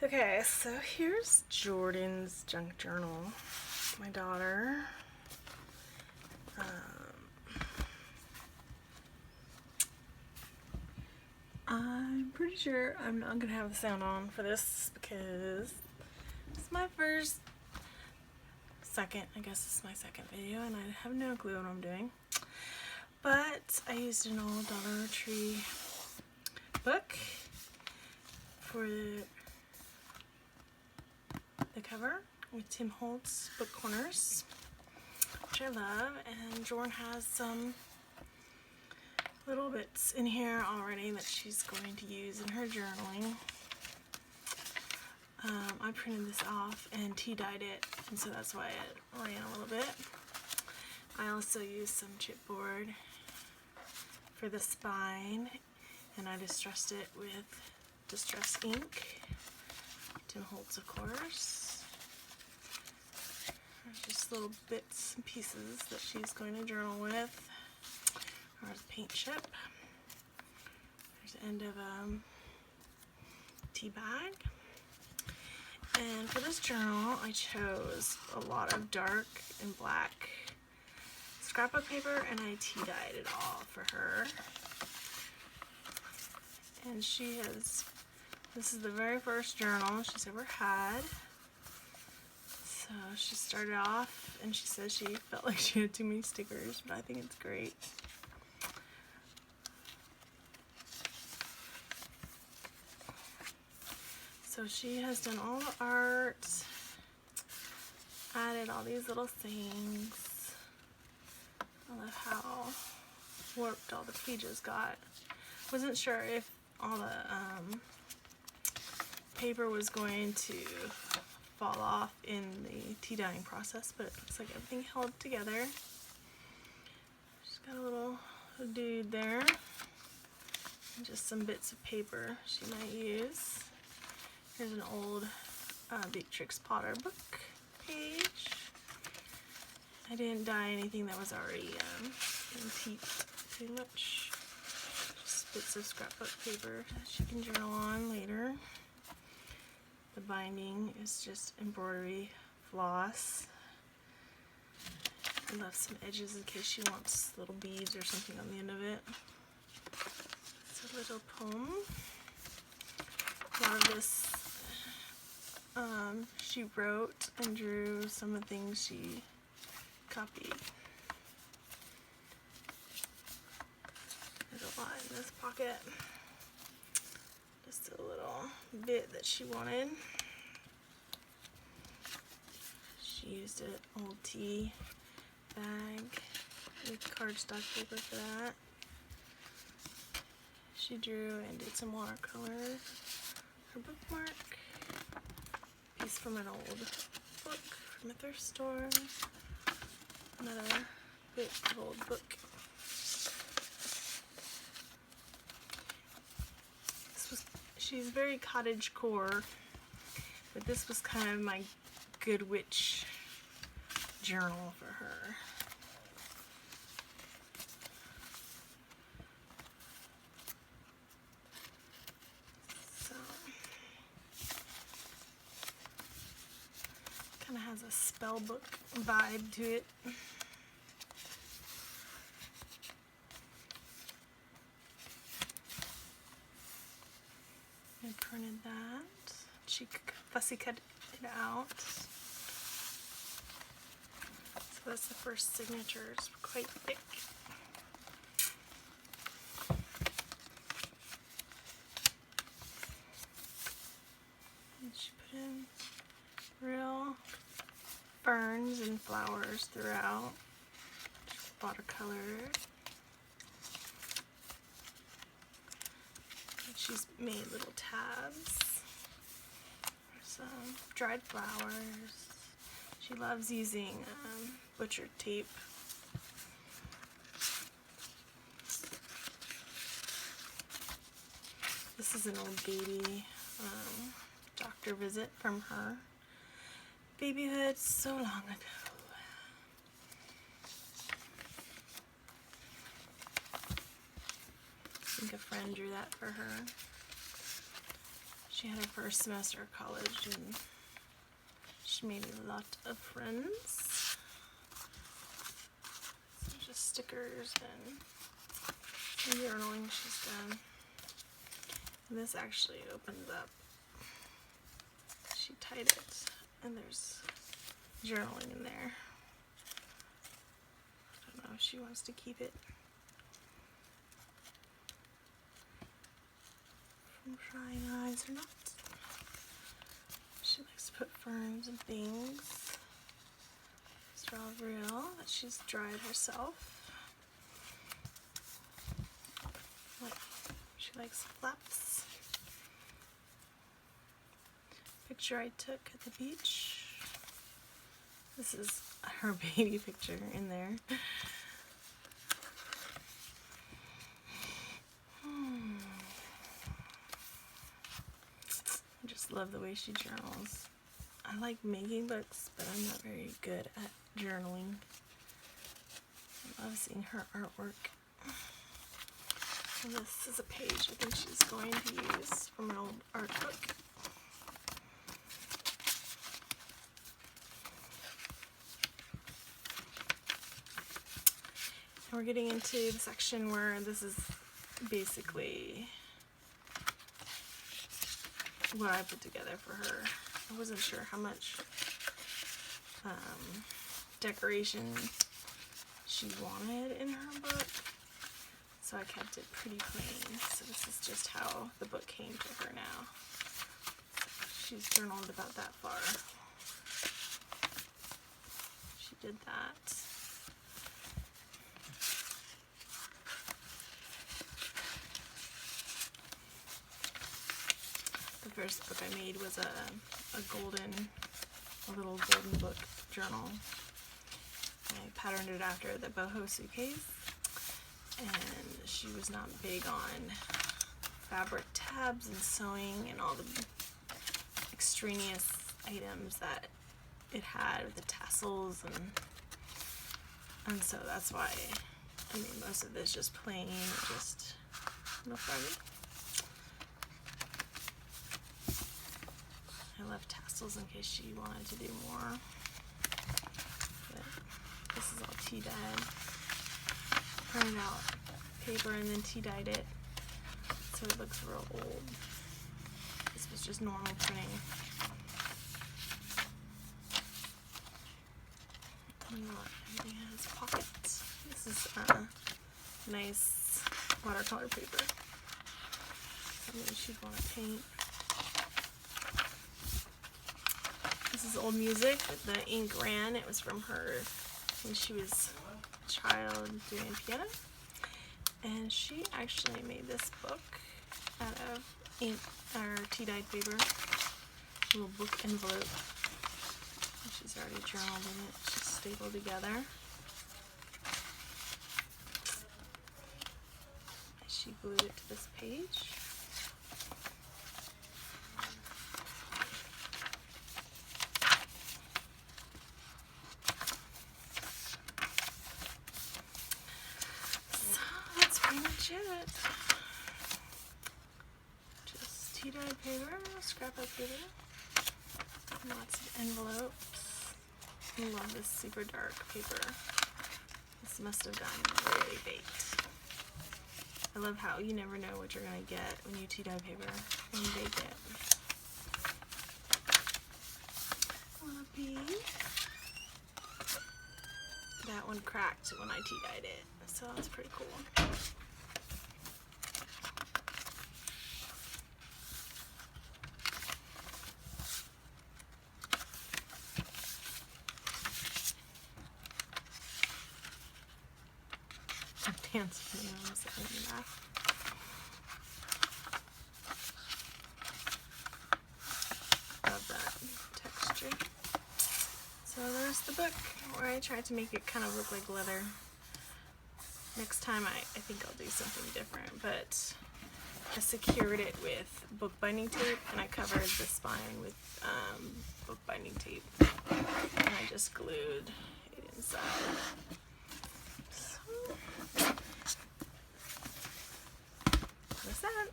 Okay, so here's Jordan's junk journal. My daughter. I'm pretty sure I'm not gonna have the sound on for this because it's my I guess it's my second video and I have no clue what I'm doing. But I used an old Dollar Tree book for the cover with Tim Holtz book corners, which I love, and Jordan has some little bits in here already that she's going to use in her journaling. I printed this off and tea-dyed it, and so that's why it ran a little bit. I also used some chipboard for the spine, and I distressed it with Distress Ink. Tim Holtz, of course. There's just little bits and pieces that she's going to journal with. There's a paint chip. There's the end of a tea bag. And for this journal, I chose a lot of dark and black scrapbook paper, and I tea-dyed it all for her. And this is the very first journal she's ever had. So she started off, and she said she felt like she had too many stickers, but I think it's great. So she has done all the art, added all these little things. I love how warped all the pages got. Wasn't sure if all the paper was going to fall off in the tea dyeing process, but it looks like everything held together. She's got a little dude there, and just some bits of paper she might use. Here's an old Beatrix Potter book page. I didn't dye anything that was already antiqued too much. Just bits of scrapbook paper that she can journal on later. The binding is just embroidery floss. I left some edges in case she wants little beads or something on the end of it. It's a little poem. A lot of this she wrote and drew some of the things she copied. There's a lot in this pocket. Just a little bit that she wanted. She used an old tea bag with cardstock paper for that. She drew and did some watercolor. Her bookmark. Piece from an old book from a thrift store. Another bit of old book. She's very cottagecore, but this was kind of my good witch journal for her. So, kind of has a spellbook vibe to it. I printed that. She fussy cut it out. So that's the first signature. It's quite thick. And she put in real ferns and flowers throughout. Watercolor. She's made little tabs. There's some dried flowers. She loves using butcher tape. This is an old baby doctor visit from her babyhood so long ago. I think a friend drew that for her. She had her first semester of college and she made a lot of friends. So just stickers and some journaling she's done. And this actually opens up. She tied it and there's journaling in there. I don't know if she wants to keep it from prying eyes or not. She likes to put ferns and things. Straw reel that she's dried herself. She likes flaps. Picture I took at the beach. This is her baby picture in there. I just love the way she journals. I like making books, but I'm not very good at journaling. I love seeing her artwork. And this is a page I think she's going to use from an old art book. And we're getting into the section where this is basically what I put together for her. I wasn't sure how much decoration she wanted in her book, so I kept it pretty plain. So this is just how the book came to her now. She's journaled about that far. She did that. The first book I made was a little golden book journal. I patterned it after the boho suitcase, and she was not big on fabric tabs and sewing and all the extraneous items that it had with the tassels, and so that's why I made most of this just plain, just no fabric. I left tassels in case she wanted to do more. But this is all tea dyed. Printed out paper and then tea dyed it so it looks real old. This was just normal printing. Everything has pockets. This is nice watercolor paper. Something she'd want to paint. This is old music, but the ink ran. It was from her when she was a child doing piano. And she actually made this book out of ink or tea-dyed paper. A little book envelope. She's already journaled in it. She's stapled together. She glued it to this page. It. Just tea-dyed paper, scrapbook paper, lots of envelopes. I love this super dark paper. This must have gotten really baked. I love how you never know what you're going to get when you tea-dye paper and bake it. That one cracked when I tea-dyed it, so that's pretty cool. Dance for the nose and that. Love that texture. So there's the book where I tried to make it kind of look like leather. Next time I think I'll do something different, but I secured it with bookbinding tape and I covered the spine with bookbinding tape and I just glued it inside. What's that?